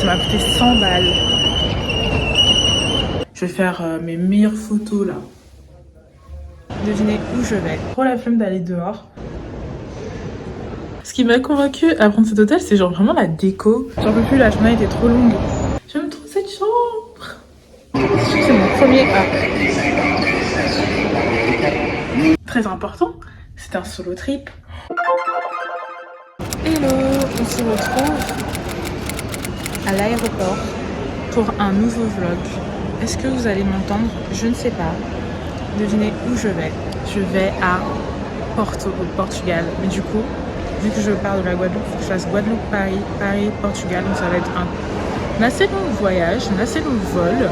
Ça m'a coûté 100 balles. Je vais faire mes meilleures photos là. Devinez où je vais. Trop la flemme d'aller dehors. Ce qui m'a convaincu à prendre cet hôtel, c'est genre vraiment la déco. J'en peux plus, la journée était trop longue. J'aime trop cette chambre. C'est mon premier A. Très important, c'est un solo trip. Hello, on se retrouve à l'aéroport pour un nouveau vlog. Est-ce que vous allez m'entendre? Je ne sais pas. Devinez où je vais. Je vais à Porto, au Portugal. Mais du coup, vu que je pars de la Guadeloupe, il faut que je fasse Guadeloupe-Paris, Paris-Portugal. Donc ça va être un assez long voyage, un assez long vol.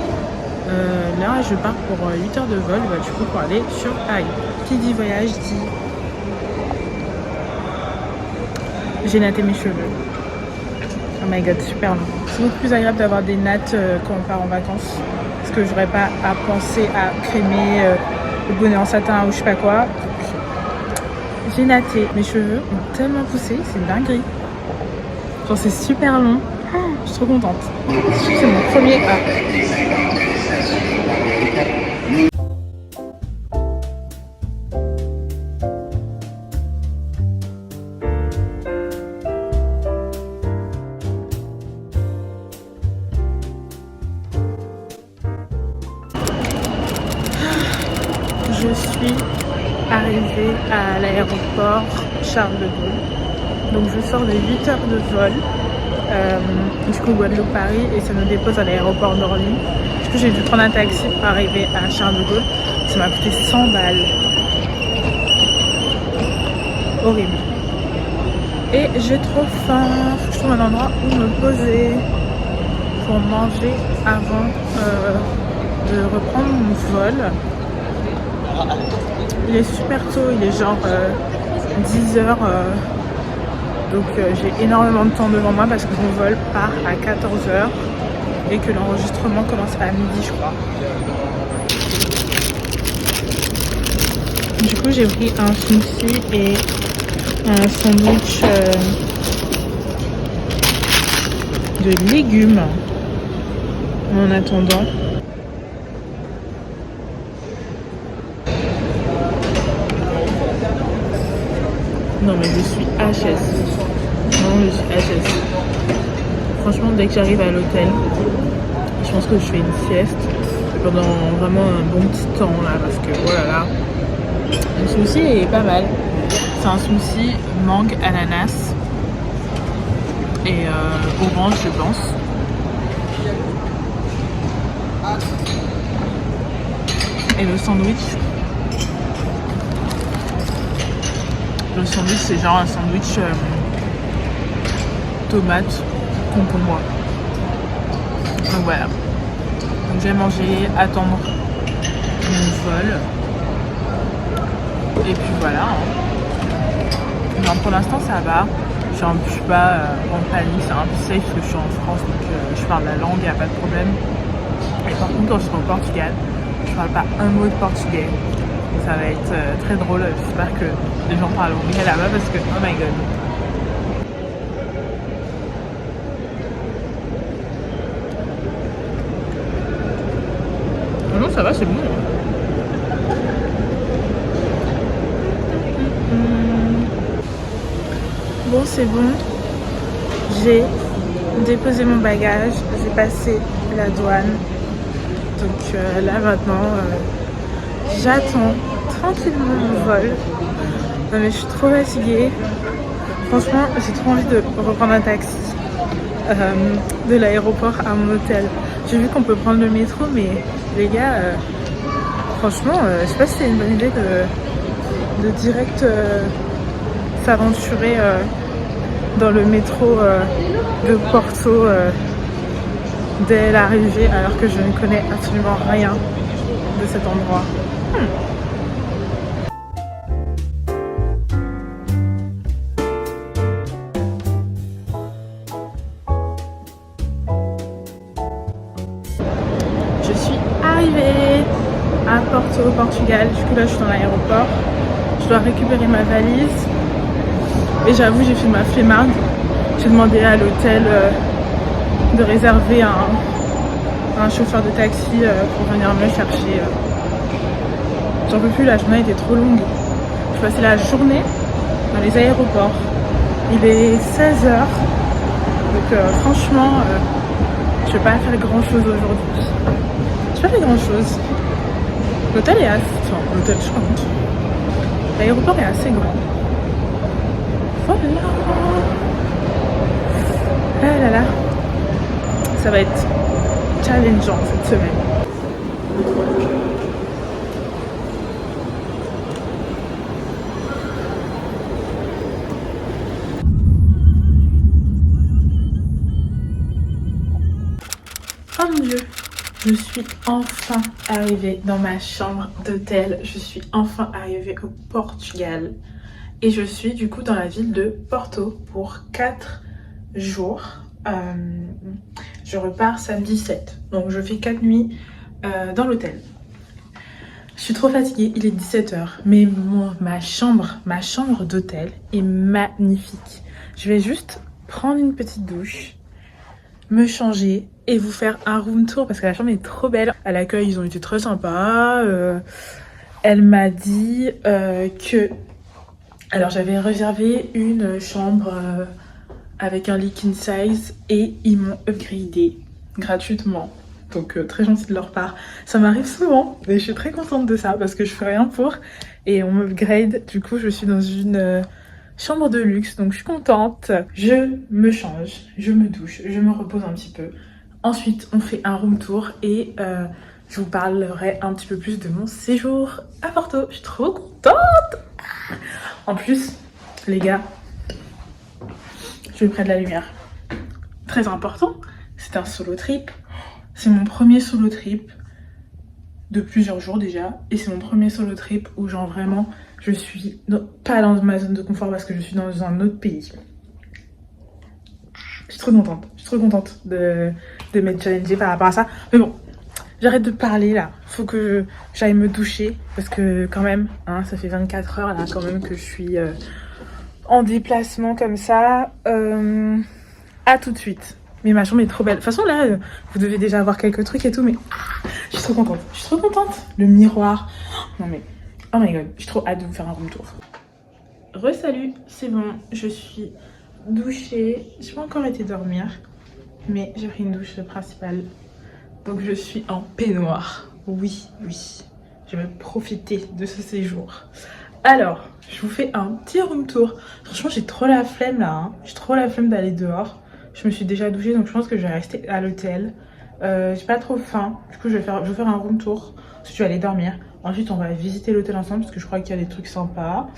Là, je pars pour 8 heures de vol, du coup, pour aller sur Paris. Qui dit voyage dit... J'ai natté mes cheveux. Oh my god, super long. C'est beaucoup plus agréable d'avoir des nattes quand on part en vacances. Parce que j'aurais pas à penser à crémer le bonnet en satin ou je sais pas quoi. J'ai natté. Mes cheveux ont tellement poussé, c'est une dinguerie. Genre c'est super long. Oh, je suis trop contente. C'est mon premier A. Je suis arrivée à l'aéroport Charles de Gaulle. Donc je sors de 8 heures de vol. Du coup Guadeloupe-Paris et ça me dépose à l'aéroport d'Orly. Du coup j'ai dû prendre un taxi pour arriver à Charles de Gaulle. Ça m'a coûté 100 balles. Horrible. Et j'ai trop faim. Je trouve un endroit où me poser pour manger avant de reprendre mon vol. Il est super tôt, il est genre 10 heures. Donc j'ai énormément de temps devant moi parce que mon vol part à 14 h et que l'enregistrement commence à midi, je crois. Du coup j'ai pris un smoothie et un sandwich de légumes en attendant. Non mais je suis HS. Non, je suis HS. Franchement, dès que j'arrive à l'hôtel, je pense que je fais une sieste pendant vraiment un bon petit temps là, parce que voilà. Le smoothie est pas mal. C'est un smoothie mangue, ananas et orange, je pense. Et le sandwich. Le sandwich, c'est genre un sandwich tomate, concombre. Donc voilà. Donc j'ai mangé, attendre mon vol. Et puis voilà. Non, pour l'instant ça va. Je suis pas en panique, c'est un peu safe parce que je suis en France, donc je parle la langue, il n'y a pas de problème. Et par contre quand je serai au Portugal, je parle pas un mot de portugais. Ça va être très drôle, j'espère que les gens parlent anglais là-bas parce que oh my god. Non, ça va, c'est bon. Bon, c'est bon. J'ai déposé mon bagage, j'ai passé la douane. Donc là maintenant, j'attends tranquillement mon vol. Non mais je suis trop fatiguée. Franchement, j'ai trop envie de reprendre un taxi de l'aéroport à mon hôtel. J'ai vu qu'on peut prendre le métro, mais les gars, franchement, je sais pas si c'est une bonne idée de direct s'aventurer dans le métro de Porto dès l'arrivée, alors que je ne connais absolument rien de cet endroit. Je suis arrivée à Porto, au Portugal. Du coup là je suis dans l'aéroport. Je dois récupérer ma valise. Et j'avoue j'ai fait ma flemmarde. J'ai demandé à l'hôtel de réserver un chauffeur de taxi pour venir me chercher. J'en peux plus, la journée était trop longue. Je passais la journée dans les aéroports. Il est 16 h. Donc franchement, je vais pas faire grand chose aujourd'hui. Je vais pas faire grand chose. L'hôtel est assez... Enfin, l'hôtel, je raconte. L'aéroport est assez grand. Voilà. Ah là là. Ça va être challengeant cette semaine. Oh mon Dieu, je suis enfin arrivée dans ma chambre d'hôtel. Je suis enfin arrivée au Portugal. Et je suis du coup dans la ville de Porto pour 4 jours. Je repars samedi 7. Donc je fais 4 nuits dans l'hôtel. Je suis trop fatiguée, il est 17 h. Mais ma chambre d'hôtel est magnifique. Je vais juste prendre une petite douche, me changer et vous faire un room tour parce que la chambre est trop belle. À l'accueil, ils ont été très sympas. Elle m'a dit que... Alors j'avais réservé une chambre avec un lit king size et ils m'ont upgradé gratuitement. Donc très gentil de leur part. Ça m'arrive souvent et je suis très contente de ça parce que je fais rien pour. Et on m'upgrade. Du coup je suis dans une chambre de luxe, donc je suis contente. Je me change, je me douche, je me repose un petit peu. Ensuite on fait un room tour et je vous parlerai un petit peu plus de mon séjour à Porto. Je suis trop contente. En plus, les gars, je vais près de la lumière. Très important, c'est un solo trip. C'est mon premier solo trip de plusieurs jours déjà. Et c'est mon premier solo trip où genre vraiment, je suis pas dans ma zone de confort parce que je suis dans un autre pays. Je suis trop contente. Je suis trop contente de m'être challengée par rapport à ça. Mais bon, j'arrête de parler là. Faut que j'aille me doucher parce que quand même, hein, ça fait 24 heures là quand même que je suis en déplacement comme ça. À tout de suite. Mais ma chambre est trop belle. De toute façon là, vous devez déjà avoir quelques trucs et tout, mais je suis trop contente. Je suis trop contente. Le miroir. Non mais, oh my god, j'ai trop hâte de vous faire un room tour. Re-salut, c'est bon, je suis douchée. J'ai pas encore été dormir, mais j'ai pris une douche principale. Donc je suis en peignoir. Oui, oui. Je vais profiter de ce séjour. Alors, je vous fais un petit room tour. Franchement, j'ai trop la flemme là. Hein. J'ai trop la flemme d'aller dehors. Je me suis déjà douchée, donc je pense que je vais rester à l'hôtel. J'ai pas trop faim. Du coup, je vais faire un room tour. Ensuite, je vais aller dormir. Ensuite, on va visiter l'hôtel ensemble parce que je crois qu'il y a des trucs sympas.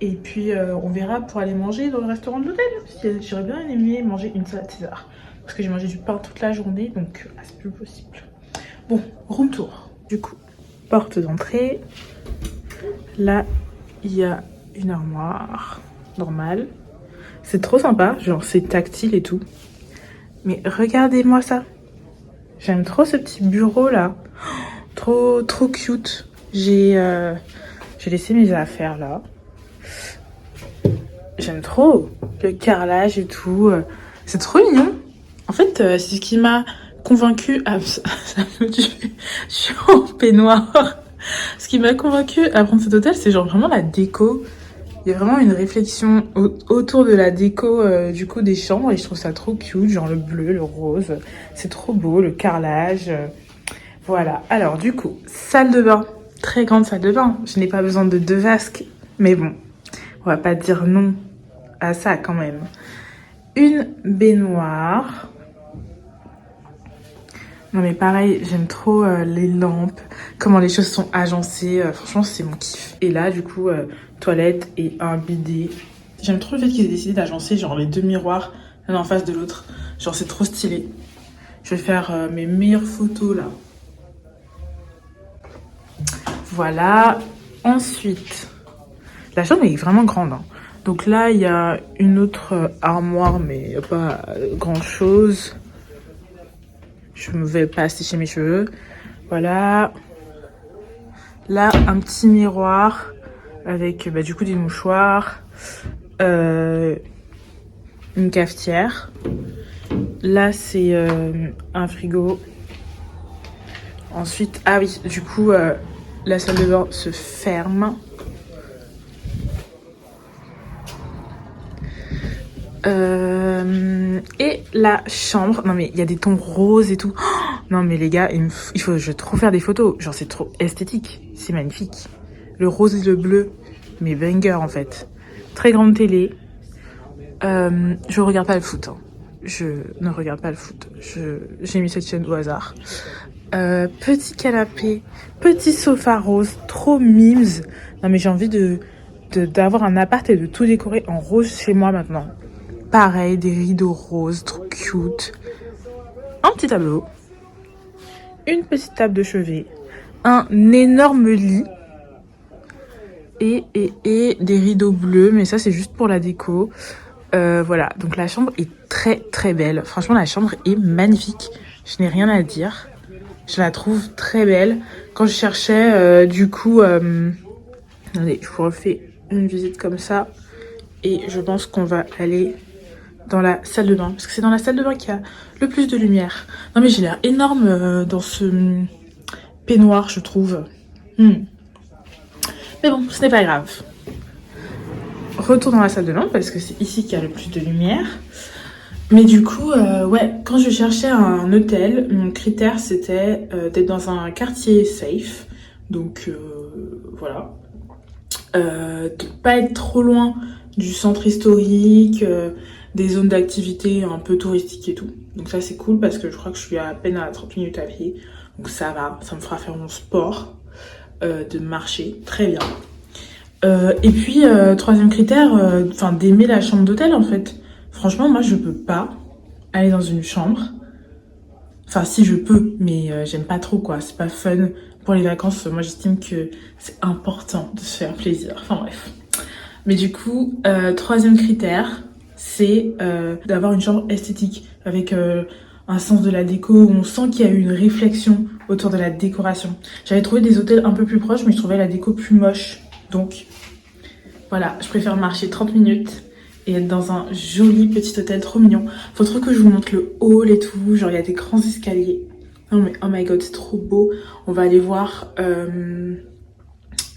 Et puis, on verra pour aller manger dans le restaurant de l'hôtel. J'aurais bien aimé manger une salade César. Parce que j'ai mangé du pain toute la journée, donc c'est plus possible. Bon, room tour. Du coup, porte d'entrée. Là, il y a une armoire normale. C'est trop sympa, genre c'est tactile et tout. Mais regardez-moi ça. J'aime trop ce petit bureau là. Trop cute. J'ai laissé mes affaires là. J'aime trop le carrelage et tout. C'est trop mignon. En fait, c'est ce qui m'a convaincue à... Ça me tue. Je suis en peignoir. Ce qui m'a convaincue à prendre cet hôtel, c'est genre vraiment la déco. Il y a vraiment une réflexion autour de la déco du coup des chambres et je trouve ça trop cute, genre le bleu, le rose. C'est trop beau, le carrelage. Voilà. Alors du coup, salle de bain. Très grande salle de bain. Je n'ai pas besoin de 2 vasques. Mais bon, on va pas dire non à ça quand même. Une baignoire. Non mais pareil, j'aime trop les lampes, comment les choses sont agencées, franchement c'est mon kiff. Et là du coup, toilette et un bidet. J'aime trop le fait qu'ils aient décidé d'agencer genre les 2 miroirs l'un en face de l'autre. Genre c'est trop stylé. Je vais faire mes meilleures photos là. Voilà. Ensuite, la chambre est vraiment grande. Hein. Donc là il y a une autre armoire mais pas grand chose. Je ne vais pas sécher mes cheveux. Voilà. Là, un petit miroir avec du coup des mouchoirs. Une cafetière. Là, c'est un frigo. Ensuite, ah oui, du coup, la salle de bain se ferme. Et la chambre. Non mais il y a des tons roses et tout. Oh, non mais les gars, je vais trop faire des photos. Genre c'est trop esthétique. C'est magnifique. Le rose et le bleu. Mais banger en fait. Très grande télé. Je regarde pas le foot. Hein. Je ne regarde pas le foot. J'ai mis cette chaîne au hasard. Petit canapé. Petit sofa rose. Trop mimes. Non mais j'ai envie d'avoir un appart et de tout décorer en rose chez moi maintenant. Pareil, des rideaux roses, trop cute. Un petit tableau. Une petite table de chevet. Un énorme lit. Et des rideaux bleus. Mais ça, c'est juste pour la déco. Voilà, donc la chambre est très très belle. Franchement, la chambre est magnifique. Je n'ai rien à dire. Je la trouve très belle. Quand je cherchais, du coup... Attendez, je vous refais une visite comme ça. Et je pense qu'on va aller... dans la salle de bain, parce que c'est dans la salle de bain qu'il y a le plus de lumière. Non mais j'ai l'air énorme dans ce peignoir, je trouve. Mais bon, ce n'est pas grave. Retour dans la salle de bain, parce que c'est ici qu'il y a le plus de lumière. Mais du coup, ouais, quand je cherchais un hôtel, mon critère c'était d'être dans un quartier safe. Donc voilà. De pas être trop loin du centre historique, des zones d'activité un peu touristiques et tout. Donc ça c'est cool parce que je crois que je suis à peine à 30 minutes à pied. Donc ça va, ça me fera faire mon sport de marcher, très bien. Et puis troisième critère, d'aimer la chambre d'hôtel en fait. Franchement moi je peux pas aller dans une chambre. Enfin si je peux, mais j'aime pas trop quoi, c'est pas fun. Pour les vacances, moi j'estime que c'est important de se faire plaisir. Enfin bref. Mais du coup, troisième critère, c'est d'avoir une chambre esthétique avec un sens de la déco où on sent qu'il y a eu une réflexion autour de la décoration. J'avais trouvé des hôtels un peu plus proches, mais je trouvais la déco plus moche. Donc voilà, je préfère marcher 30 minutes et être dans un joli petit hôtel trop mignon. Faut trop que je vous montre le hall et tout, genre il y a des grands escaliers. Non mais oh my god, c'est trop beau. On va aller voir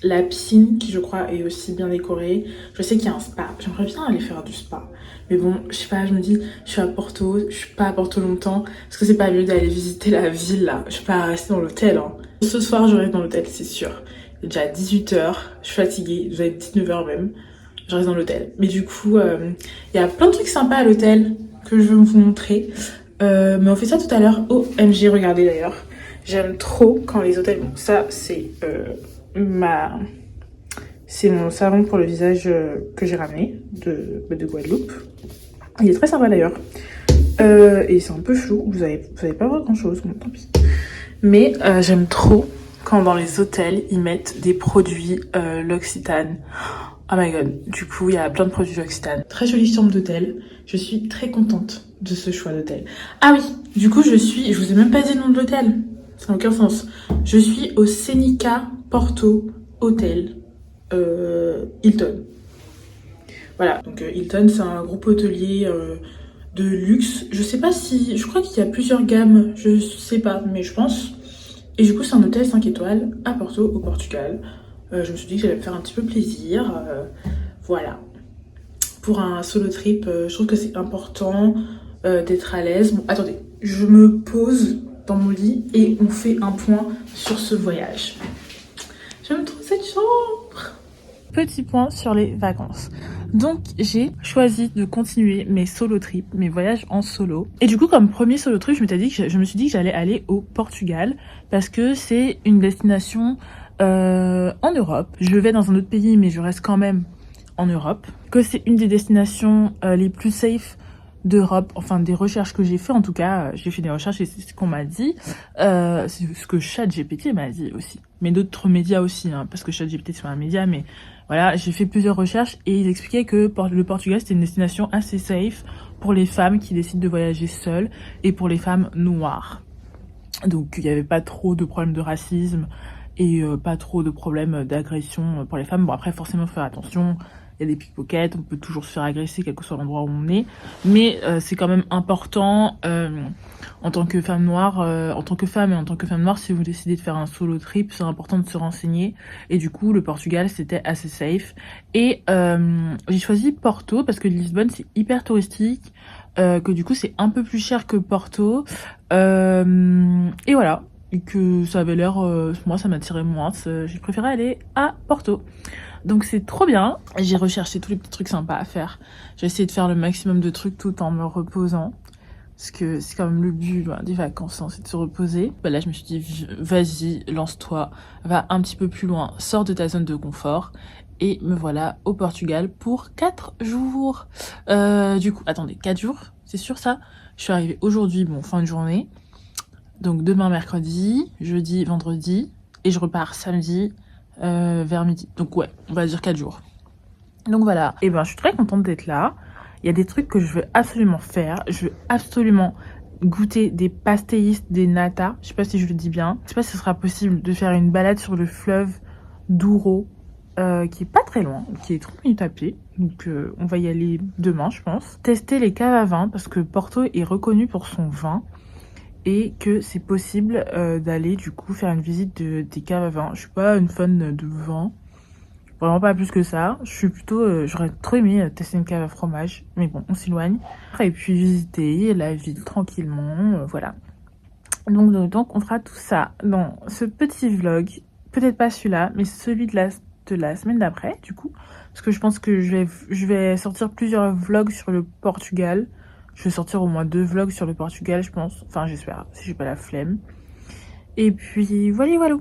la piscine qui je crois est aussi bien décorée. Je sais qu'il y a un spa. J'aimerais bien aller faire du spa. Mais bon, je sais pas, je me dis, je suis à Porto, je suis pas à Porto longtemps. Est-ce que c'est pas mieux d'aller visiter la ville là? Je suis pas rester dans l'hôtel. Hein. Ce soir, je reste dans l'hôtel, c'est sûr. Il est déjà 18h, je suis fatiguée, il doit être 19h même. Je reste dans l'hôtel. Mais du coup, il y a plein de trucs sympas à l'hôtel que je veux vous montrer. Mais on fait ça tout à l'heure. OMG, regardez d'ailleurs. J'aime trop quand les hôtels... Bon, ça, c'est c'est mon savon pour le visage que j'ai ramené de Guadeloupe. Il est très sympa d'ailleurs. Et c'est un peu flou. Vous allez pas voir grand chose. Bon, tant pis. Mais j'aime trop quand dans les hôtels, ils mettent des produits L'Occitane. Oh my god. Du coup, il y a plein de produits L'Occitane. Très jolie chambre d'hôtel. Je suis très contente de ce choix d'hôtel. Ah oui, du coup, je vous ai même pas dit le nom de l'hôtel. Ça n'a aucun sens. Je suis au Senica Porto Hotel Hilton. Voilà, donc Hilton, c'est un groupe hôtelier de luxe. Je sais pas si... Je crois qu'il y a plusieurs gammes, je sais pas, mais je pense. Et du coup, c'est un hôtel 5 étoiles à Porto, au Portugal. Je me suis dit que j'allais me faire un petit peu plaisir. Voilà. Pour un solo trip, je trouve que c'est important d'être à l'aise. Bon, attendez, je me pose dans mon lit et on fait un point sur ce voyage. J'aime trop cette chambre. Petit point sur les vacances. Donc j'ai choisi de continuer mes solo trips, mes voyages en solo. Et du coup, comme premier solo trip, je me suis dit que j'allais aller au Portugal parce que c'est une destination en Europe. Je vais dans un autre pays, mais je reste quand même en Europe. Que c'est une des destinations les plus safe d'Europe, enfin des recherches que j'ai fait, en tout cas j'ai fait des recherches et c'est ce qu'on m'a dit, c'est ce que ChatGPT m'a dit aussi, mais d'autres médias aussi, hein, parce que ChatGPT c'est un média, mais voilà, j'ai fait plusieurs recherches et ils expliquaient que le Portugal c'était une destination assez safe pour les femmes qui décident de voyager seules et pour les femmes noires. Donc il n'y avait pas trop de problèmes de racisme et pas trop de problèmes d'agression pour les femmes. Bon après forcément faut faire attention, il y a des pickpockets, on peut toujours se faire agresser quel que soit l'endroit où on est, mais c'est quand même important en tant que femme noire, en tant que femme et en tant que femme noire, si vous décidez de faire un solo trip, c'est important de se renseigner. Et du coup, le Portugal, c'était assez safe. Et j'ai choisi Porto parce que Lisbonne, c'est hyper touristique, que du coup, c'est un peu plus cher que Porto. Et voilà. Et que ça avait l'air, moi ça m'attirait moins, j'ai préféré aller à Porto. Donc c'est trop bien, j'ai recherché tous les petits trucs sympas à faire. J'ai essayé de faire le maximum de trucs tout en me reposant. Parce que c'est quand même le but des vacances, hein, c'est de se reposer. Là je me suis dit, vas-y, lance-toi, va un petit peu plus loin, sors de ta zone de confort. Et me voilà au Portugal pour 4 jours. Du coup, attendez, 4 jours, c'est sûr ça? Je suis arrivée aujourd'hui, bon, fin de journée. Donc demain mercredi, jeudi, vendredi, et je repars samedi vers midi. Donc ouais, on va dire 4 jours. Donc voilà, et ben je suis très contente d'être là. Il y a des trucs que je veux absolument faire. Je veux absolument goûter des pastéis, des nata. Je sais pas si je le dis bien. Je sais pas si ce sera possible de faire une balade sur le fleuve Douro, qui est pas très loin, qui est 30 minutes à pied. Donc on va y aller demain, je pense. Tester les caves à vin, parce que Porto est reconnu pour son vin. Et que c'est possible d'aller du coup faire une visite des caves à vin. Je suis pas une fan de vin, vraiment pas plus que ça. Je suis plutôt, j'aurais trop aimé tester une cave à fromage, mais bon, on s'éloigne. Et puis visiter la ville tranquillement, voilà. Donc on fera tout ça dans ce petit vlog, peut-être pas celui-là, mais celui de la semaine d'après du coup, parce que je pense que je vais sortir plusieurs vlogs sur le Portugal. Je vais sortir au moins 2 vlogs sur le Portugal, je pense. Enfin, j'espère, si j'ai pas la flemme. Et puis, voilà.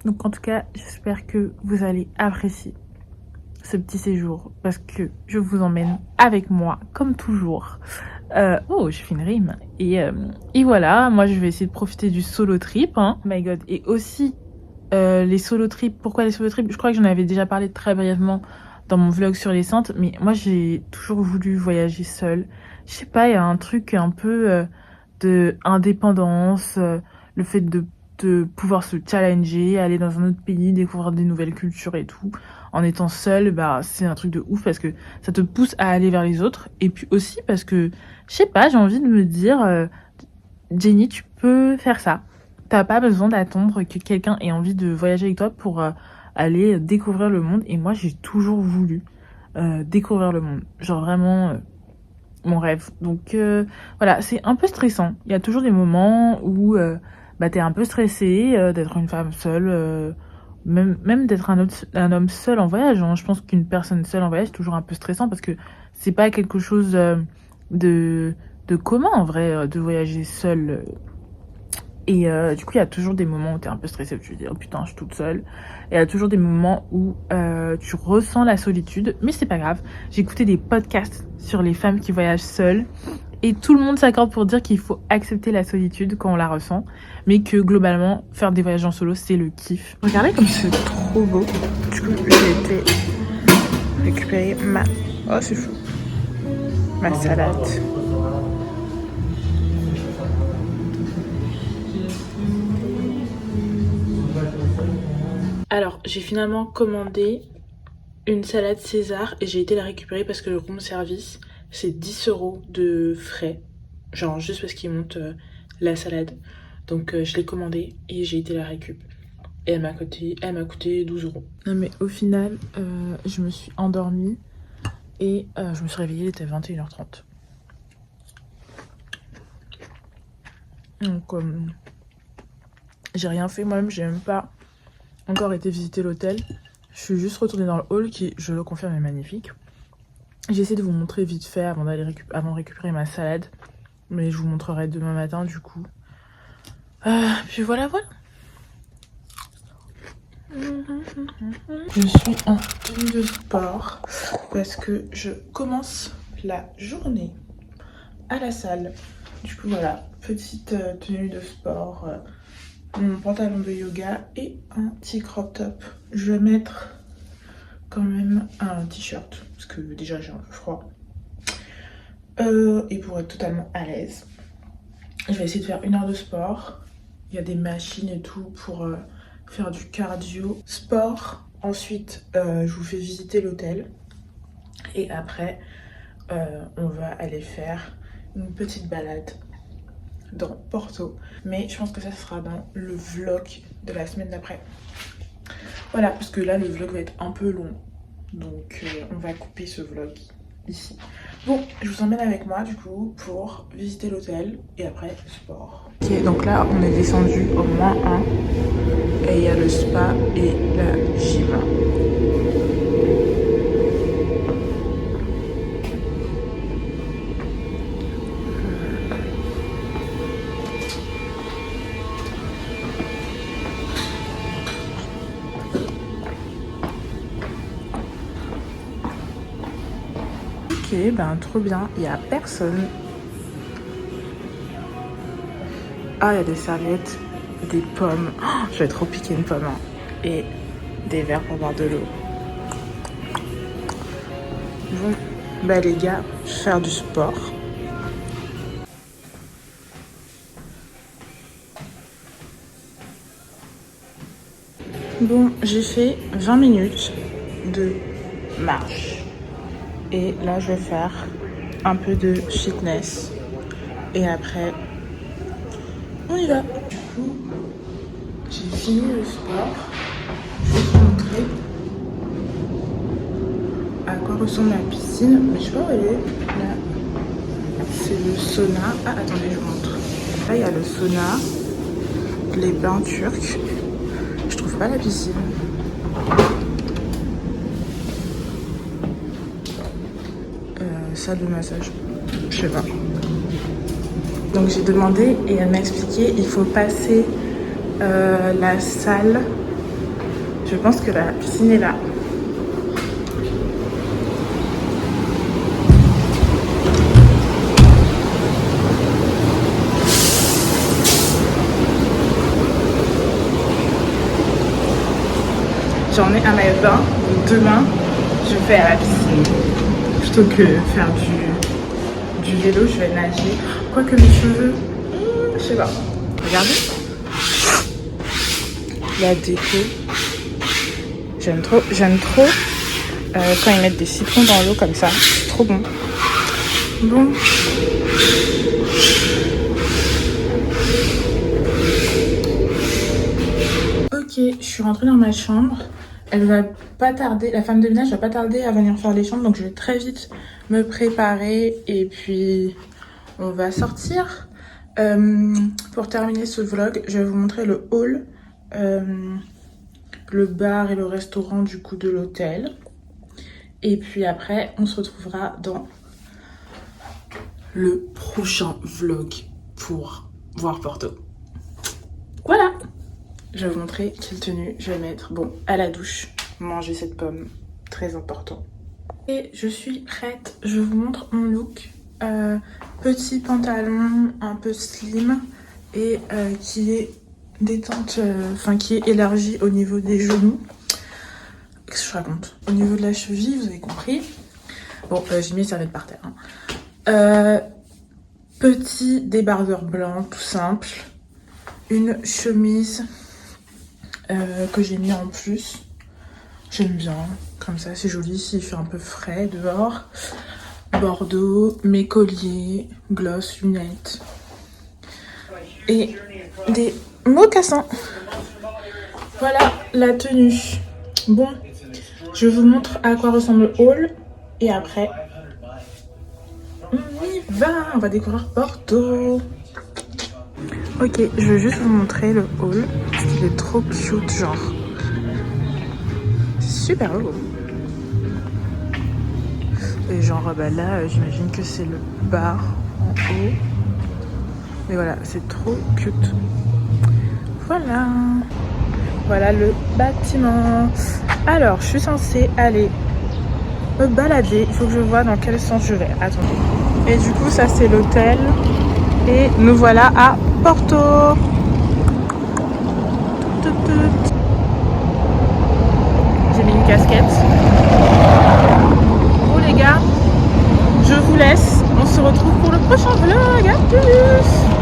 Donc, en tout cas, j'espère que vous allez apprécier ce petit séjour. Parce que je vous emmène avec moi, comme toujours. Oh, j'ai fait une rime. Et voilà, moi, je vais essayer de profiter du solo trip. Hein. Oh my God. Et aussi, les solo trips. Pourquoi les solo trips? Je crois que j'en avais déjà parlé très brièvement dans mon vlog sur les Saintes. Mais moi, j'ai toujours voulu voyager seule. Je sais pas, il y a un truc un peu de indépendance, le fait de pouvoir se challenger, aller dans un autre pays, découvrir des nouvelles cultures et tout. En étant seule, bah c'est un truc de ouf parce que ça te pousse à aller vers les autres. Et puis aussi parce que, je sais pas, j'ai envie de me dire, Jenny, tu peux faire ça. T'as pas besoin d'attendre que quelqu'un ait envie de voyager avec toi pour aller découvrir le monde. Et moi, j'ai toujours voulu découvrir le monde. Genre vraiment mon rêve. Donc voilà, c'est un peu stressant. Il y a toujours des moments où bah, t'es un peu stressé d'être une femme seule, même d'être un homme seul en voyage. Hein. Je pense qu'une personne seule en voyage, c'est toujours un peu stressant parce que c'est pas quelque chose de, de commun en vrai de voyager seul. Et du coup, il y a toujours des moments où t'es un peu stressé, où tu te dis, oh putain, je suis toute seule. Et il y a toujours des moments où tu ressens la solitude, mais c'est pas grave. J'ai écouté des podcasts sur les femmes qui voyagent seules. Et tout le monde s'accorde pour dire qu'il faut accepter la solitude quand on la ressent. Mais que globalement, faire des voyages en solo, c'est le kiff. Regardez comme c'est trop beau. Du coup, j'ai été récupérer ma... Oh, c'est fou. Ma salade. Alors, j'ai finalement commandé une salade César et j'ai été la récupérer parce que le room service, c'est 10 € de frais. Genre, juste parce qu'ils montent la salade. Donc, je l'ai commandée et j'ai été la récup. Et elle m'a coûté 12 €. Non, mais au final, je me suis endormie et je me suis réveillée, il était 21h30. Donc, j'ai rien fait moi-même, j'ai même pas encore été visiter l'hôtel. Je suis juste retournée dans le hall qui, je le confirme, est magnifique. J'ai essayé de vous montrer vite fait avant de récupérer ma salade. Mais je vous montrerai demain matin du coup. Puis voilà. Je suis en tenue de sport parce que je commence la journée à la salle. Du coup voilà, petite tenue de sport. Mon pantalon de yoga et un petit crop top. Je vais mettre quand même un t-shirt parce que déjà j'ai un peu froid et pour être totalement à l'aise, je vais essayer de faire 1 heure de sport. Il y a des machines et tout pour faire du cardio sport. Ensuite je vous fais visiter l'hôtel Et après, on va aller faire une petite balade dans Porto. Mais je pense que ça sera dans le vlog de la semaine d'après. Voilà, parce que là, le vlog va être un peu long. Donc, on va couper ce vlog ici. Bon, je vous emmène avec moi, du coup, pour visiter l'hôtel. Et après, sport. Ok, donc là, on est descendu au moins 1. Et il y a le spa et la gym. Ok, ben trop bien, il n'y a personne. Ah, il y a des serviettes, des pommes. Oh, je vais trop piquer une pomme. Hein. Et des verres pour boire de l'eau. Bon, bah les gars, faire du sport. Bon, j'ai fait 20 minutes de marche. Et là, je vais faire un peu de fitness. Et après, on y va. Du coup, j'ai fini le sport. Je vais vous montrer à quoi ressemble la piscine. Mais je sais pas où elle est. Là, c'est le sauna. Ah, attendez, je vous montre. Là, il y a le sauna, les bains turcs. Je trouve pas la piscine. Salle de massage. Je sais pas. Donc j'ai demandé et elle m'a expliqué il faut passer la salle. Je pense que la piscine est là. J'en ai un maillot de bain, donc demain je vais à la piscine. Plutôt que faire du vélo, je vais nager. Quoique mes cheveux, je sais pas. Regardez. La déco. J'aime trop quand ils mettent des citrons dans l'eau comme ça. C'est trop bon. Bon. Ok, je suis rentrée dans ma chambre. Elle va pas tarder, la femme de ménage va pas tarder à venir faire les chambres, donc je vais très vite me préparer et puis on va sortir. Pour terminer ce vlog, je vais vous montrer le hall, le bar et le restaurant du coup de l'hôtel. Et puis après, on se retrouvera dans le prochain vlog pour voir Porto. Voilà! Je vais vous montrer quelle tenue je vais mettre. Bon, à la douche, manger cette pomme, très important. Et je suis prête, je vous montre mon look. Petit pantalon un peu slim et qui est détente, qui est élargi au niveau des genoux. Qu'est-ce que je raconte? Au niveau de la cheville, vous avez compris. Bon, j'ai mis les serviettes par terre. Hein. Petit débardeur blanc, tout simple. Une chemise que j'ai mis en plus. J'aime bien, comme ça c'est joli s'il fait un peu frais dehors. Bordeaux, mes colliers, gloss, lunettes et des mocassins. Voilà la tenue. Bon, je vous montre à quoi ressemble le hall et après on y va, on va découvrir Porto. Ok, je vais juste vous montrer le hall parce qu'il est trop cute, genre super beau. Et genre bah là j'imagine que c'est le bar en haut. Mais voilà, c'est trop cute. Voilà. Voilà le bâtiment. Alors, je suis censée aller me balader. Il faut que je vois dans quel sens je vais. Attendez. Et du coup, ça c'est l'hôtel. Et nous voilà à Porto. J'ai mis une casquette. Bon les gars, je vous laisse. On se retrouve pour le prochain vlog. À plus.